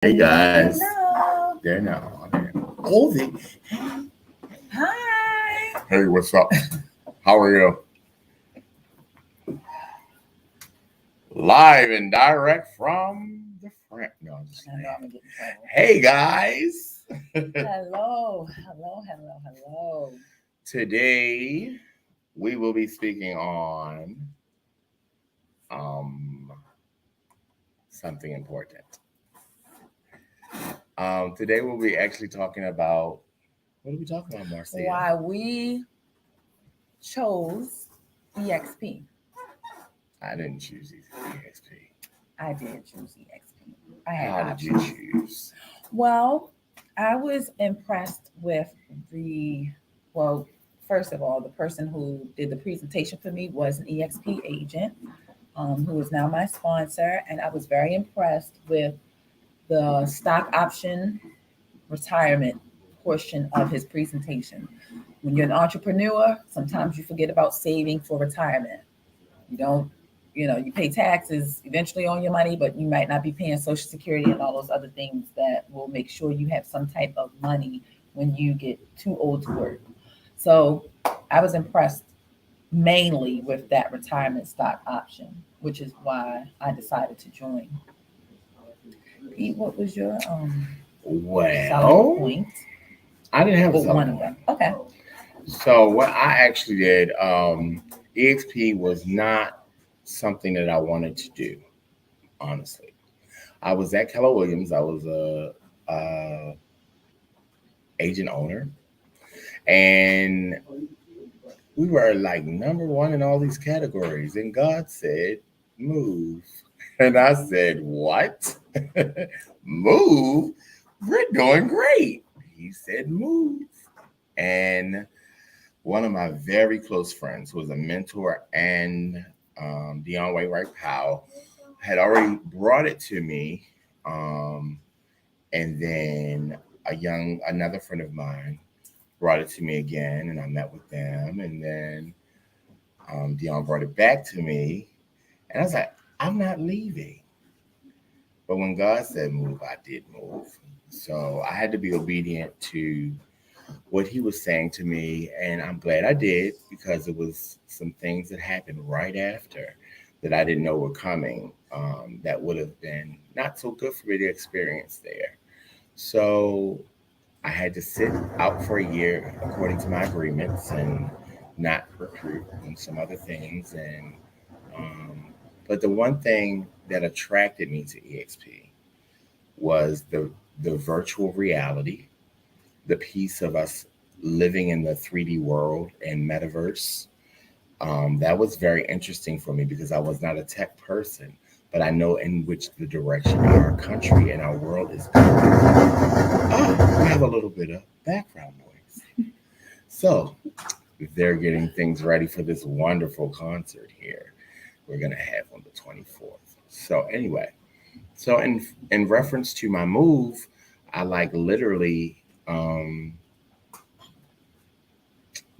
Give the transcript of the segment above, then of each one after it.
Hey guys, Hello. there now. Hold it. Hi. Hey, what's up? How are you? Live and direct from the front. No, I'm just I know kidding. I'm gonna get in trouble. Hey guys. Hello. Hello. Hello. Hello. Today we will be speaking on um something important. Today we'll be actually talking about what are we talking about, Marcia? Why we chose EXP. I didn't choose EXP. I did choose EXP. I had How did you options. choose? Well, I was impressed with the well, first of all, the person who did the presentation for me was an EXP agent, who is now my sponsor, and I was very impressed with the stock option retirement portion of his presentation. When you're an entrepreneur, sometimes you forget about saving for retirement. You don't, you pay taxes eventually on your money, but you might not be paying Social Security and all those other things that will make sure you have some type of money when you get too old to work. So I was impressed mainly with that retirement stock option, which is why I decided to join. Pete, what was your selling Well, point? I didn't have a Well, selling one of point. them. Okay. So what I actually did, EXP was not something that I wanted to do. Honestly, I was at Keller Williams. I was a agent owner, and we were like number one in all these categories. And God said, "Move," and I said, "What? Move? We're doing great." He said, "Move," and one of my very close friends, who was a mentor and Dion Wainwright Powell, had already brought it to me. Um, and then another friend of mine brought it to me again, and I met with them. And then Dion brought it back to me, and I was like, I'm not leaving. But when God said move, I did move. So I had to be obedient to what he was saying to me, and I'm glad I did because it was some things that happened right after that I didn't know were coming. That would have been not so good for me to experience there. So I had to sit out for a year according to my agreements and not recruit and some other things. And but the one thing that attracted me to EXP was the virtual reality, the piece of us living in the 3D world and metaverse. That was very interesting for me because I was not a tech person, but I know in which the direction our country and our world is going. We have a little bit of background noise. So they're getting things ready for this wonderful concert here we're going to have on the 24th. So anyway, so in reference to my move, I like literally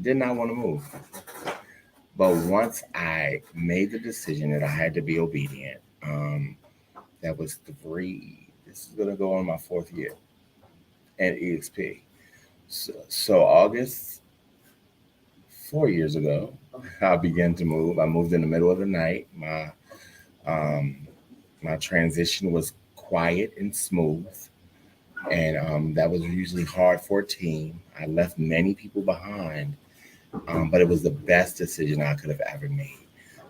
did not want to move. But once I made the decision that I had to be obedient, that was this is going to go on my fourth year at EXP. So August, 4 years ago, I began to move. I moved in the middle of the night. Um, my transition was quiet and smooth, and that was usually hard for a team. I left many people behind, but it was the best decision I could have ever made.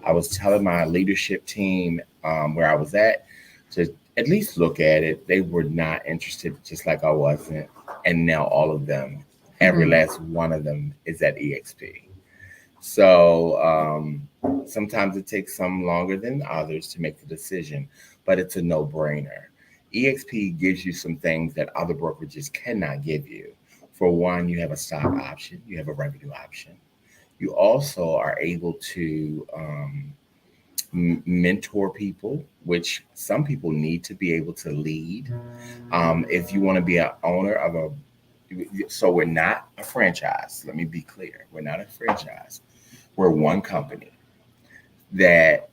I was telling my leadership team where I was at to at least look at it. They were not interested, just like I wasn't. And now all of them, every Mm-hmm. last one of them, is at EXP. So sometimes it takes some longer than others to make the decision, but it's a no brainer. EXP gives you some things that other brokerages cannot give you. For one, you have a stock option, you have a revenue option. You also are able to mentor people, which some people need to be able to lead. If you want to be an owner of a, so we're not a franchise. Let me be clear. We're not a franchise. We're one company that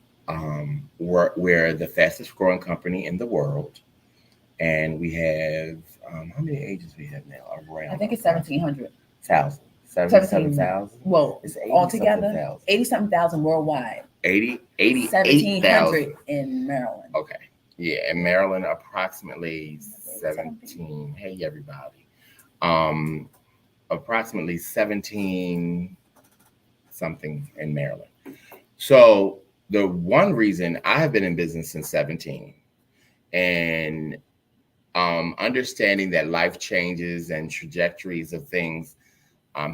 we're the fastest growing company in the world. and we have how many agents we have now I around? think it's 1,700. Thousand, 17, 77,000. well, It's 80 something altogether, thousand. 80 something thousand worldwide, 88,000. 1,700 in Maryland. Okay. Yeah, in Maryland, approximately Okay, 17. Hey, everybody. Um, approximately 17 something in Maryland. So the one reason I have been in business since 17 and understanding that life changes and trajectories of things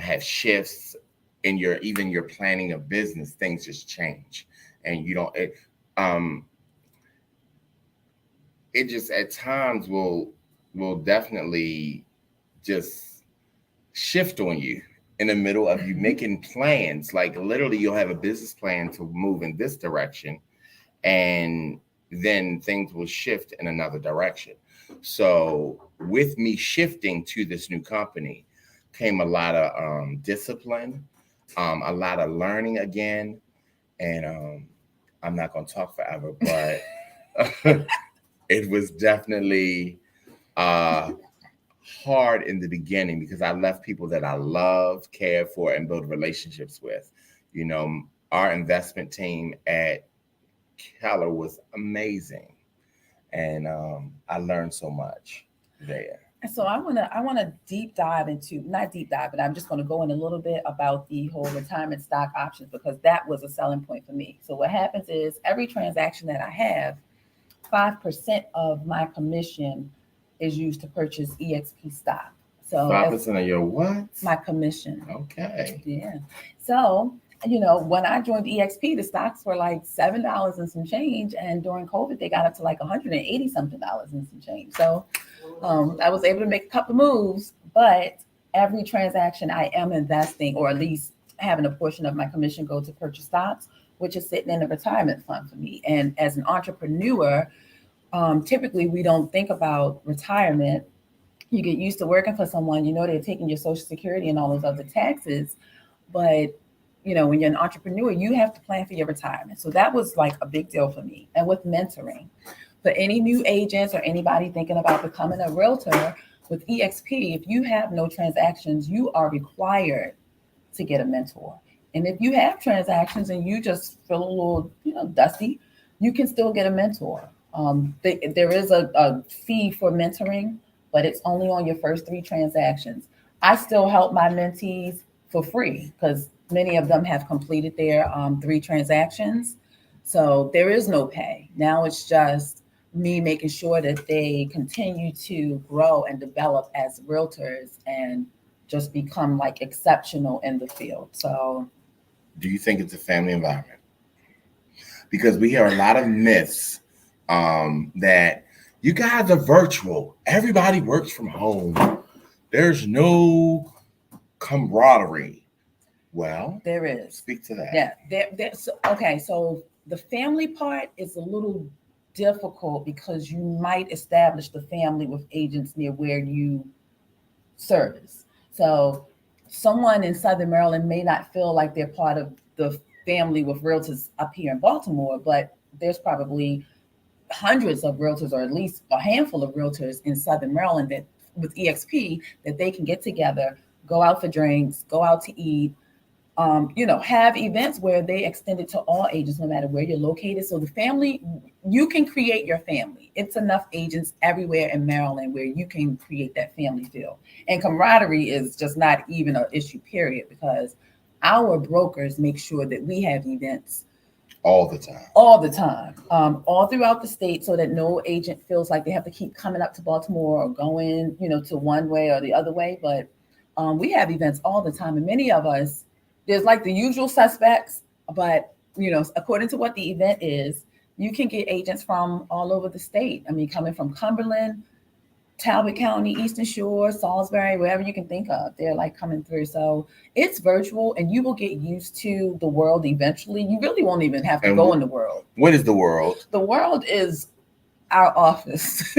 have shifts in your even your planning of business, things just change. And you don't um it just at times will definitely just shift on you in the middle of you making plans. Like literally, you'll have a business plan to move in this direction, and then things will shift in another direction. So, with me shifting to this new company, came a lot of discipline, a lot of learning again, and I'm not going to talk forever, but it was definitely uh, hard in the beginning because I left people that I loved, cared for, and built relationships with. You know, our investment team at Keller was amazing, and I learned so much there. And so I wanna deep dive into, not deep dive, but I'm just gonna go in a little bit about the whole retirement stock options because that was a selling point for me. So what happens is every transaction that I have, 5% of my commission is used to purchase EXP stock. So Five if percent of your what? my commission. Okay. Yeah. So, when I joined EXP, the stocks were like $7 and some change. And during COVID, they got up to like 180 something dollars and some change. So I was able to make a couple moves, but every transaction I am investing, or at least having a portion of my commission go to purchase stocks, which is sitting in a retirement fund for me. And as an entrepreneur, typically we don't think about retirement. You get used to working for someone, they're taking your social security and all those other taxes. But when you're an entrepreneur, you have to plan for your retirement. So that was like a big deal for me. And with mentoring, for any new agents or anybody thinking about becoming a realtor with EXP, if you have no transactions, you are required to get a mentor. And if you have transactions and you just feel a little, dusty, you can still get a mentor. There is a fee for mentoring, but it's only on your first three transactions. I still help my mentees for free because many of them have completed their three transactions. So there is no pay. Now it's just me making sure that they continue to grow and develop as realtors and just become like exceptional in the field. So Do you think it's a family environment? Because we hear a lot of myths that you guys are virtual. Everybody works from home. There's no camaraderie. Well, there is. speak to that. Yeah. Okay. So the family part is a little difficult because you might establish the family with agents near where you service. So someone in Southern Maryland may not feel like they're part of the family with realtors up here in Baltimore, but there's probably hundreds of realtors, or at least a handful of realtors in Southern Maryland that with EXP that they can get together, go out for drinks, go out to eat, have events where they extend it to all agents, no matter where you're located. So the family, you can create your family. It's enough agents everywhere in Maryland where you can create that family feel. And camaraderie is just not even an issue, period, because our brokers make sure that we have events All the time. all the time, all throughout the state, so that no agent feels like they have to keep coming up to Baltimore or going, to one way or the other way. But we have events all the time, and many of us, there's like the usual suspects, but according to what the event is, you can get agents from all over the state. I mean, coming from Cumberland, Talbot County, Eastern Shore, Salisbury, wherever you can think of, they're like coming through. So it's virtual, and you will get used to the world eventually. You really won't even have to And go in the world. What is the world? The world is our office.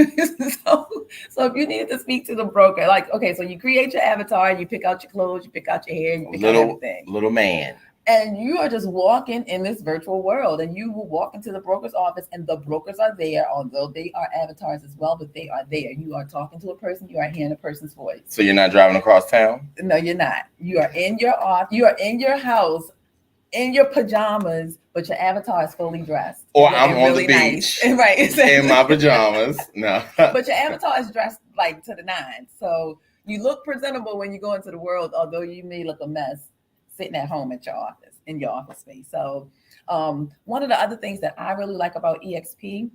so if you needed to speak to the broker, like, okay, so you create your avatar, you pick out your clothes, you pick out your hair, you pick out Little everything. little man. And you are just walking in this virtual world, and you will walk into the broker's office, and the brokers are there, although they are avatars as well, but they are there. You are talking to a person, you are hearing a person's voice. So you're not driving across town? No, you're not. You are in your off. You are in your house, in your pajamas, but your avatar is fully dressed. Or I'm on the beach, nice. Right? In my pajamas. No, but your avatar is dressed like to the nines, so you look presentable when you go into the world, although you may look a mess sitting at home at your office, in your office space. So one of the other things that I really like about EXP,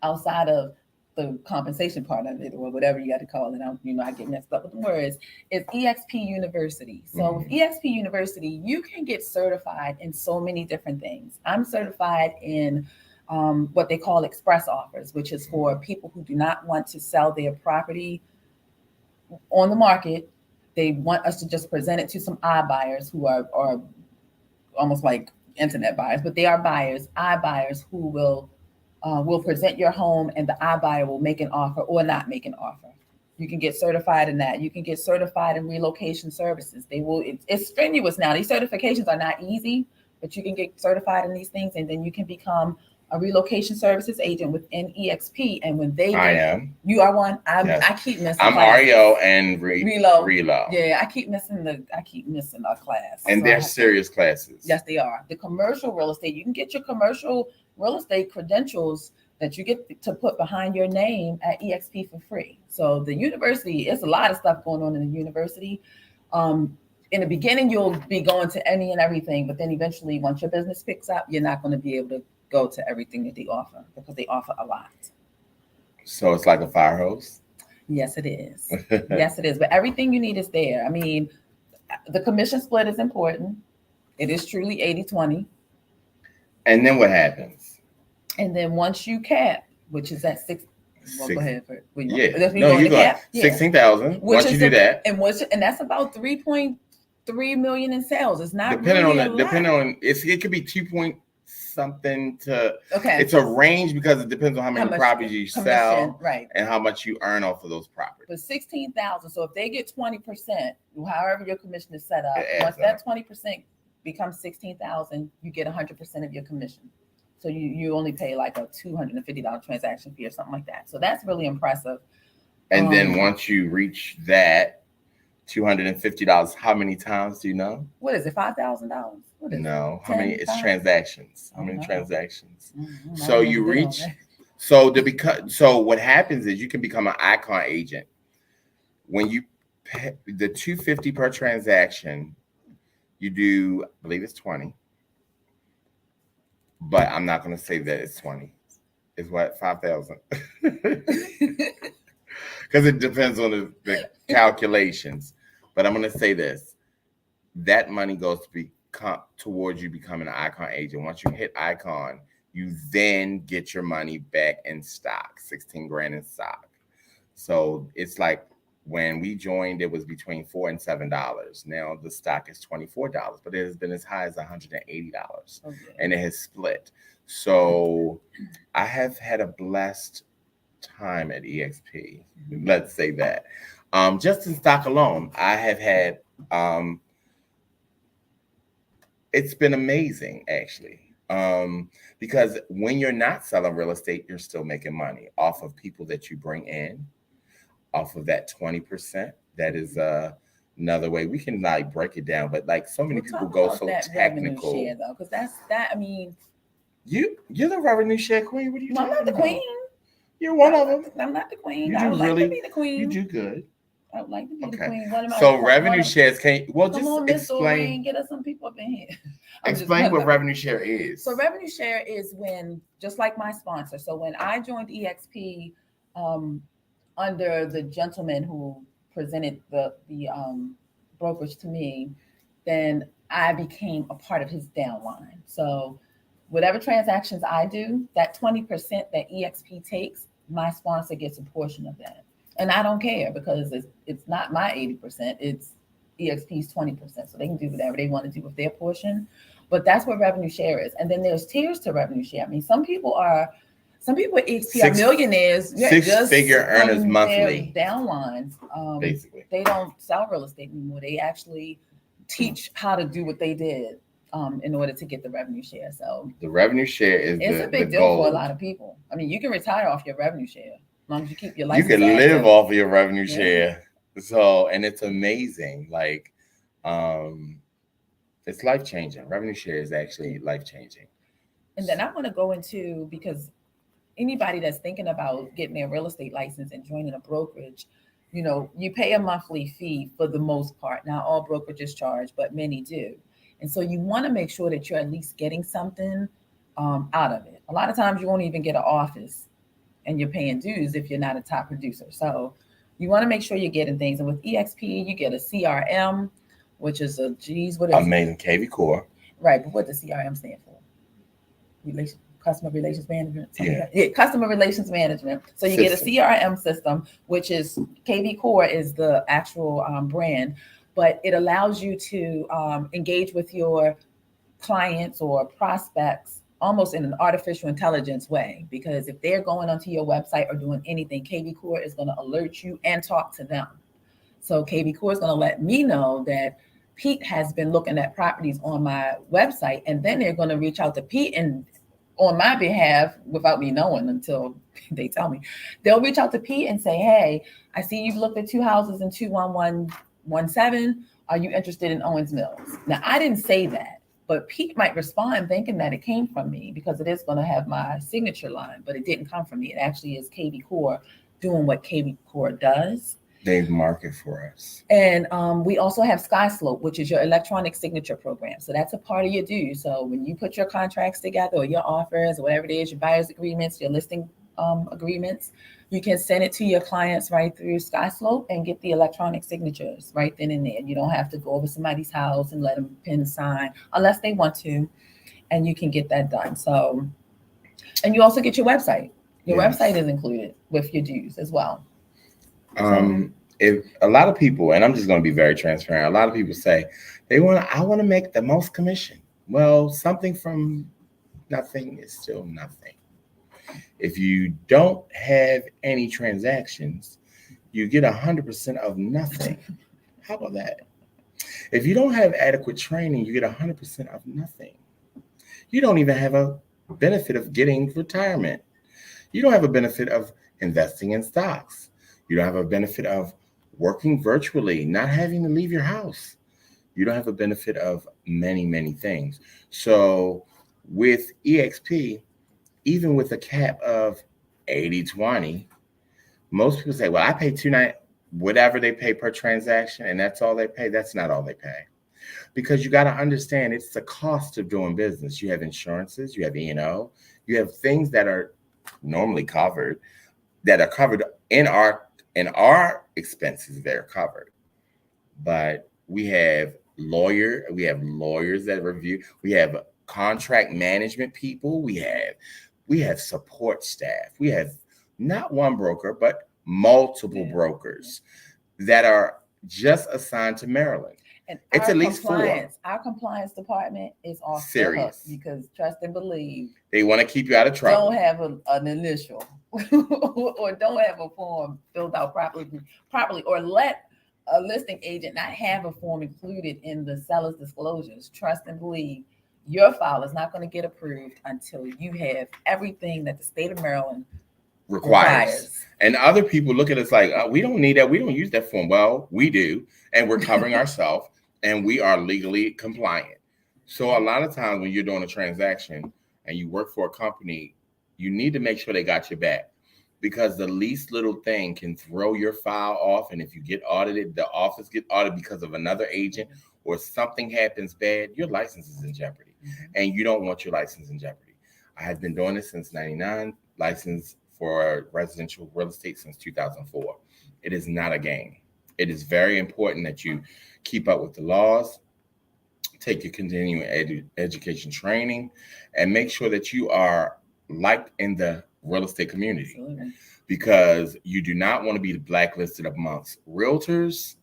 outside of the compensation part of it, or whatever you got to call it, I get messed up with the words, is EXP University. So with EXP University, you can get certified in so many different things. I'm certified in what they call express offers, which is for people who do not want to sell their property on the market. They want us to just present it to some iBuyers who are almost like internet buyers, but they are buyers, iBuyers who will present your home, and the iBuyer will make an offer or not make an offer. You can get certified in that. You can get certified in relocation services. It's strenuous now. These certifications are not easy, but you can get certified in these things, and then you can become a relocation services agent within EXP. And when you are one. I keep missing. I'm REO and Relo. Yeah, I keep missing our class. And they're serious classes. Yes, they are. The commercial real estate, you can get your commercial real estate credentials that you get to put behind your name at EXP for free. So the university, it's a lot of stuff going on in the university. In the beginning, you'll be going to any and everything, but then eventually, once your business picks up, you're not going to be able to go to everything that they offer, because they offer a lot. So it's like a fire hose? Yes, it is. Yes, it is. But everything you need is there. I mean, the commission split is important. It is truly 80-20. And then what happens? And then once you cap, which is at six. Well, go ahead. You go 16,000. Once you do that, and that's about 3.3 million in sales. It's not depending on it could be 2 point something to. Okay. It's a range because it depends on how many properties you sell, right, and how much you earn off of those properties. But 16,000. So if they get 20%, however your commission is set up, once that 20% becomes 16,000, you get 100% of your commission. So you only pay like a $250 transaction fee or something like that. So that's really impressive. And then once you reach that $250, how many times do you know? What is it? $5,000? No. How many? It's transactions. How many transactions? So you reach. So what happens is you can become an icon agent when you pay the $250 per transaction. You do, I believe it's 20. But I'm not going to say that it's 20. It's what, 5,000? Because it depends on the calculations. But I'm going to say this. That money goes to towards you becoming an icon agent. Once you hit icon, you then get your money back in stock, 16 grand in stock. So it's like when we joined, it was between $4 and $7. Now the stock is $24, but it has been as high as $180, and it has split. So I have had a blessed time at EXP. Let's say that. Just in stock alone, I have had. It's been amazing, actually, because when you're not selling real estate, you're still making money off of people that you bring in. Off of that 20%, that is another way we can like break it down. But like so many people go so technical, share, though, because that's that. I mean, you're the revenue share queen. What are you? I'm not the queen. You're one of them. I'm not the queen. I would like to be the queen. You do good. I would like to be the queen. So revenue shares just explain. Get us some people up in here. Explain what revenue share is. So revenue share is when, just like my sponsor. So when I joined EXP, under the gentleman who presented the brokerage to me, then I became a part of his downline. So whatever transactions I do, that 20% that EXP takes, my sponsor gets a portion of that. And I don't care, because it's not my 80%, it's EXP's 20%. So they can do whatever they want to do with their portion. But that's what revenue share is. And then there's tiers to revenue share. I mean, some people at EXP are millionaires. Six-figure earners monthly. Downlines. Basically. They don't sell real estate anymore. They actually teach how to do what they did in order to get the revenue share. So The revenue share is it's a the big deal for a goal. lot of people. I mean, you can retire off your revenue share as long as you keep your You license can live active. off of your revenue Yeah. share. So, and it's amazing. Like, um, it's life changing. Revenue share is actually life changing. And then I want to go into, because anybody that's thinking about getting their real estate license and joining a brokerage, you pay a monthly fee for the most part. Not all brokerages charge, but many do. And so you want to make sure that you're at least getting something out of it. A lot of times you won't even get an office and you're paying dues if you're not a top producer. So you want to make sure you're getting things. And with EXP, you get a CRM, which is a, geez, what is it? Amazing KV Core. Right, but what does CRM stand for? Customer relations management. Yeah. Yeah, customer relations management. So you get a CRM system, which is KV Core is the actual brand, but it allows you to engage with your clients or prospects almost in an artificial intelligence way, because if they're going onto your website or doing anything, KV Core is going to alert you and talk to them. So KV Core is going to let me know that Pete has been looking at properties on my website, and then they're going to reach out to Pete and on my behalf without me knowing until they tell me. They'll reach out to Pete and say, hey, I see you've looked at two houses in 21117. Are you interested in Owens Mills? Now, I didn't say that, but Pete might respond thinking that it came from me because it is going to have my signature line, but it didn't come from me. It actually is KV Core doing what KV Core does. They market for us. And we also have SkySlope, which is your electronic signature program. So that's a part of your due. So when you put your contracts together or your offers or whatever it is, your buyer's agreements, your listing agreements, you can send it to your clients right through SkySlope and get the electronic signatures right then and there. You don't have to go over somebody's house and let them pin a sign unless they want to, and you can get that done. So, and you also get your website. Your website is included with your dues as well. If a lot of people, and I'm just going to be very transparent, a lot of people say I want to make the most commission. Well, something from nothing is still nothing. If you don't have any transactions, you get 100% of nothing. How about that? If you don't have adequate training, you get 100% of nothing. You don't even have a benefit of getting retirement. You don't have a benefit of investing in stocks. You don't have a benefit of working virtually, not having to leave your house. You don't have a benefit of many, many things. So with EXP, even with a cap of 80/20, most people say, well, I pay $2.9, whatever they pay per transaction, and that's all they pay. That's not all they pay. Because you got to understand it's the cost of doing business. You have insurances, you have E&O, you have things that are normally covered, that are covered in our expenses. They're covered. But we have lawyers that review, we have contract management people, we have support staff, we have not one broker but multiple brokers that are just assigned to Maryland. And it's at least four. Our compliance department is off serious the hook because trust and believe they want to keep you out of trouble. Don't have an initial or don't have a form filled out properly, or let a listing agent not have a form included in the seller's disclosures. Trust and believe your file is not going to get approved until you have everything that the state of Maryland requires. And other people look at us like, we don't need that. We don't use that form. Well, we do. And we're covering ourselves and we are legally compliant. So a lot of times when you're doing a transaction and you work for a company, you need to make sure they got your back, because the least little thing can throw your file off. And if you get audited, the office get audited because of another agent, or something happens bad, your license is in jeopardy. And you don't want your license in jeopardy. I have been doing this since 99, licensed for residential real estate since 2004. It is not a game. It is very important that you keep up with the laws, take your continuing education training, and make sure that you are liked in the real estate community. Absolutely. Because you do not want to be blacklisted amongst realtors,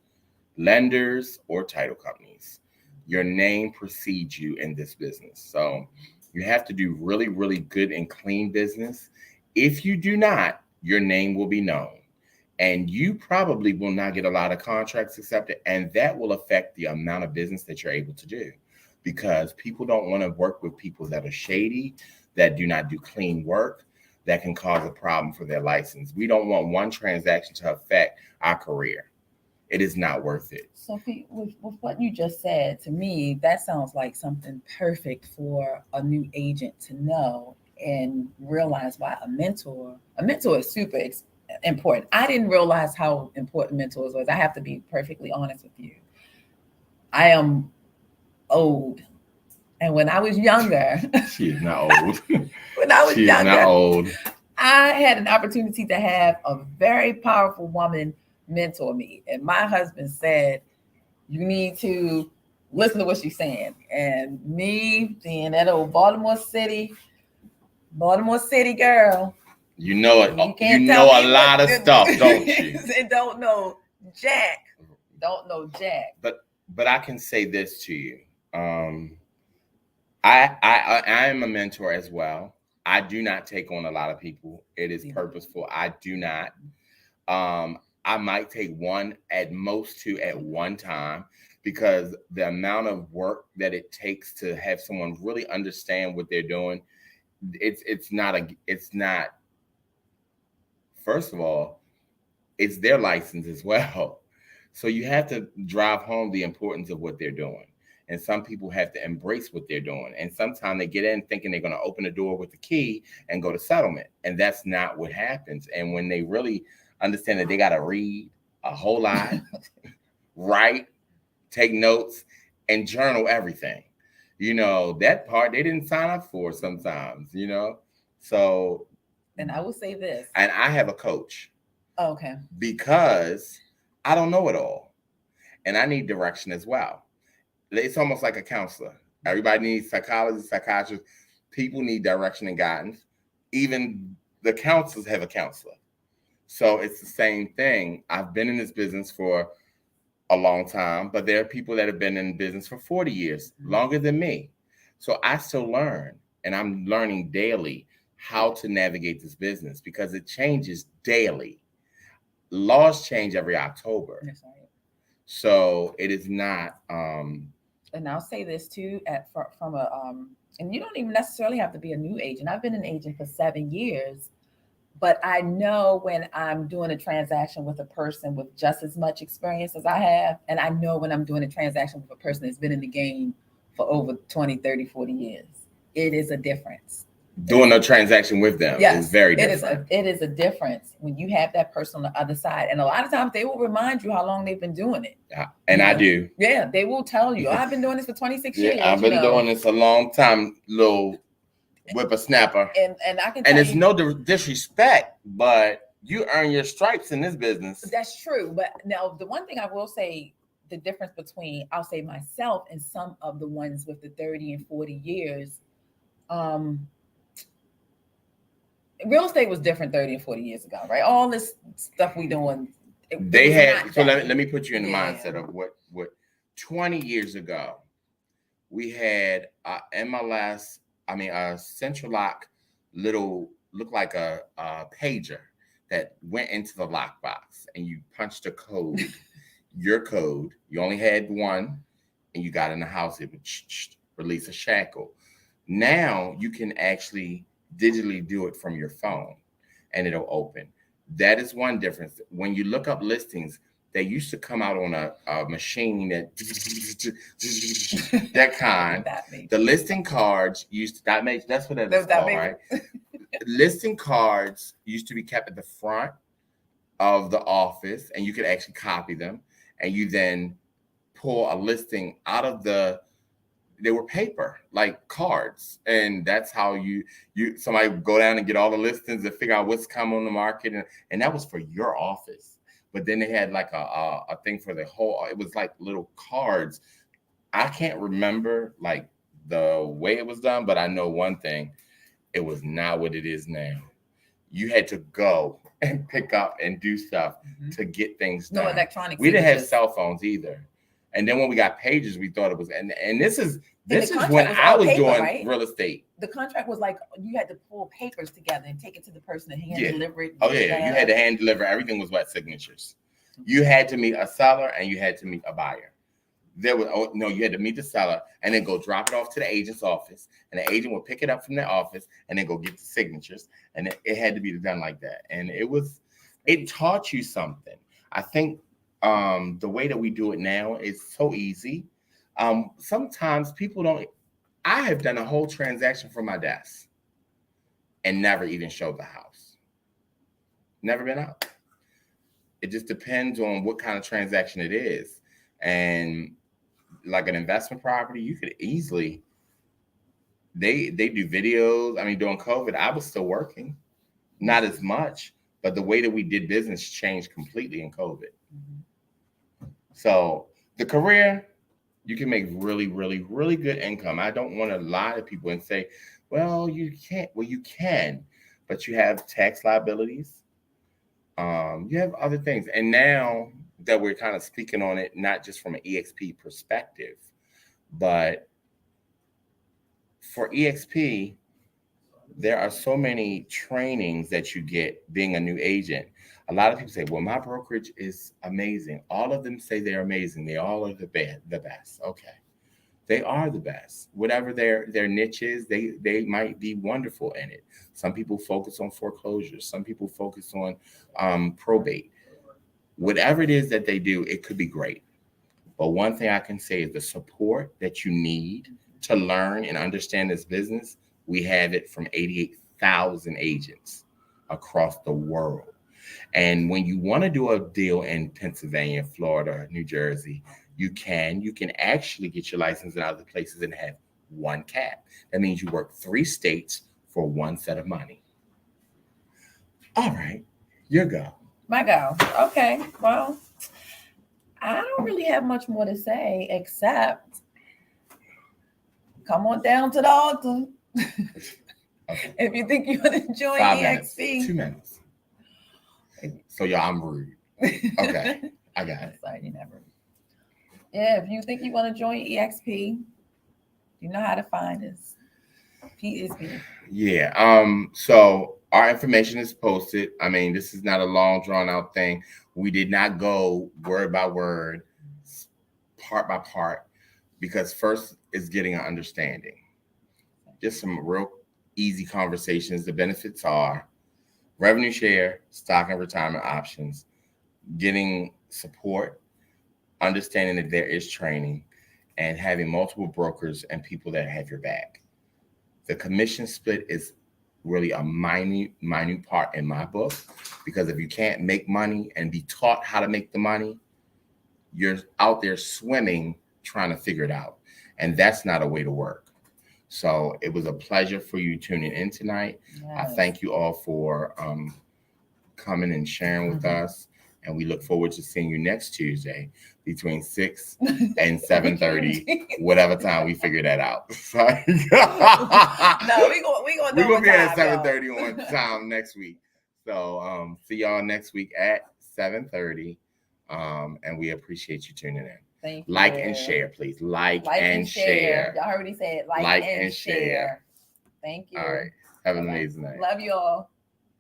lenders, or title companies. Your name precedes you in this business. So you have to do really, really good and clean business. If you do not, your name will be known, and you probably will not get a lot of contracts accepted, and that will affect the amount of business that you're able to do. because people don't want to work with people that are shady, that do not do clean work, that can cause a problem for their license. We don't want one transaction to affect our career. It is not worth it. So, with what you just said, to me, that sounds like something perfect for a new agent to know and realize why a mentor is super important. I didn't realize how important mentors was. I have to be perfectly honest with you. I am old. And when I was younger, She is not old. when I was She is not younger, old. I had an opportunity to have a very powerful woman mentor me. And my husband said, you need to listen to what she's saying. And me being that old Baltimore City girl, You know it. you You can't know tell a me lot of stuff, don't you? and don't know Jack. Don't know Jack. But I can say this to you. I am a mentor as well. I do not take on a lot of people. It is purposeful. I do not. I might take one at most two at one time because the amount of work that it takes to have someone really understand what they're doing, it's not. First of all, it's their license as well. So you have to drive home the importance of what they're doing. And some people have to embrace what they're doing. And sometimes they get in thinking they're going to open the door with the key and go to settlement. And that's not what happens. And when they really understand that they got to read a whole lot, write, take notes, and journal everything, that part they didn't sign up for sometimes. So, And I will say this. and I have a coach. Okay. Because I don't know it all. And I need direction as well. It's almost like a counselor. Everybody needs psychologists, psychiatrists. People need direction and guidance. Even the counselors have a counselor. So it's the same thing. I've been in this business for a long time, but there are people that have been in business for 40 years, longer than me. So I still learn, and I'm learning daily how to navigate this business because it changes daily. Laws change every October. That's right. So it is not. And I'll say this too, from a and you don't even necessarily have to be a new agent. I've been an agent for 7 years, but I know when I'm doing a transaction with a person with just as much experience as I have, and I know when I'm doing a transaction with a person that's been in the game for over 20, 30, 40 years. It is a difference. Doing a transaction with them is very different. It is a difference when you have that person on the other side. And a lot of times they will remind you how long they've been doing it. Yeah, and I do. Yeah, they will tell you, I've been doing this for 26 years. I've been doing this a long time, little whippersnapper. And I can tell it's no disrespect, but you earn your stripes in this business. That's true. But now the one thing I will say, the difference between, I'll say myself and some of the ones with the 30 and 40 years, real estate was different 30 and 40 years ago, right? All this stuff we doing. They had, so let me put you in the mindset of what 20 years ago, we had MLS, a central lock little, looked like a pager that went into the lockbox and you punched a code, your code, you only had one and you got in the house, it would release a shackle. Now you can actually digitally do it from your phone and it'll open. That is one difference. When you look up listings, they used to come out on a machine that that kind. The listing cards used to that's what that is called, right? Listing cards used to be kept at the front of the office and you could actually copy them and you then pull a listing out of they were paper, like cards. And that's how somebody would go down and get all the listings and figure out what's coming on the market. And that was for your office. But then they had like a thing for the whole, it was like little cards. I can't remember like the way it was done, but I know one thing, it was not what it is now. You had to go and pick up and do stuff to get things done. No electronic We didn't have cell phones either. And then when we got pages, we thought it was, and this is when I was doing real estate. The contract was like you had to pull papers together and take it to the person and hand deliver it. Oh yeah, you had to hand deliver. Everything was wet signatures. You had to meet a seller and you had to meet a buyer. There was, oh no, you had to meet the seller and then go drop it off to the agent's office, and the agent would pick it up from their office and then go get the signatures, and it had to be done like that. And it taught you something. I think the way that we do it now is so easy. Sometimes people don't. I have done a whole transaction from my desk and never even showed the house. Never been out. It just depends on what kind of transaction it is. And like an investment property, you could easily they do videos. I mean, during COVID, I was still working, not as much, but the way that we did business changed completely in COVID. So the career, you can make really, really, really good income. I don't want to lie to people and say, well, you can't. Well, you can, but you have tax liabilities. You have other things. And now that we're kind of speaking on it, not just from an EXP perspective, but for EXP, there are so many trainings that you get being a new agent. A lot of people say, well, my brokerage is amazing. All of them say they're amazing. They all are the best. Okay. They are the best. Whatever their niche is, they might be wonderful in it. Some people focus on foreclosures. Some people focus on probate. Whatever it is that they do, it could be great. But one thing I can say is the support that you need to learn and understand this business, we have it from 88,000 agents across the world. And when you want to do a deal in Pennsylvania, Florida, New Jersey, you can actually get your license in other places and have one cap. That means you work 3 states for one set of money. All right, your go. My go. Okay. Well, I don't really have much more to say except come on down to the altar. Okay. If you think you would enjoy 5 EXP. minutes. 2 minutes. So y'all, I'm rude. Okay, I got it. Sorry, you never. Yeah, if you think you want to join EXP, you know how to find us. PSP. Yeah. So our information is posted. I mean, this is not a long, drawn out thing. We did not go word by word, part by part, because first is getting an understanding. Just some real easy conversations. The benefits are revenue share, stock and retirement options, getting support, understanding that there is training, and having multiple brokers and people that have your back. The commission split is really a minute part in my book, because if you can't make money and be taught how to make the money, you're out there swimming trying to figure it out. And that's not a way to work. So it was a pleasure for you tuning in tonight. Yes. I thank you all for coming and sharing with us. And we look forward to seeing you next Tuesday between 6 and 7:30, whatever time we figure that out. No, we're gonna be at 7:30 on time next week. So see y'all next week at 7:30. And we appreciate you tuning in. Thank you. Like and share, please. Like and share. Y'all heard what he said. Like and share. Thank you. All right. Have an amazing night. Love you all.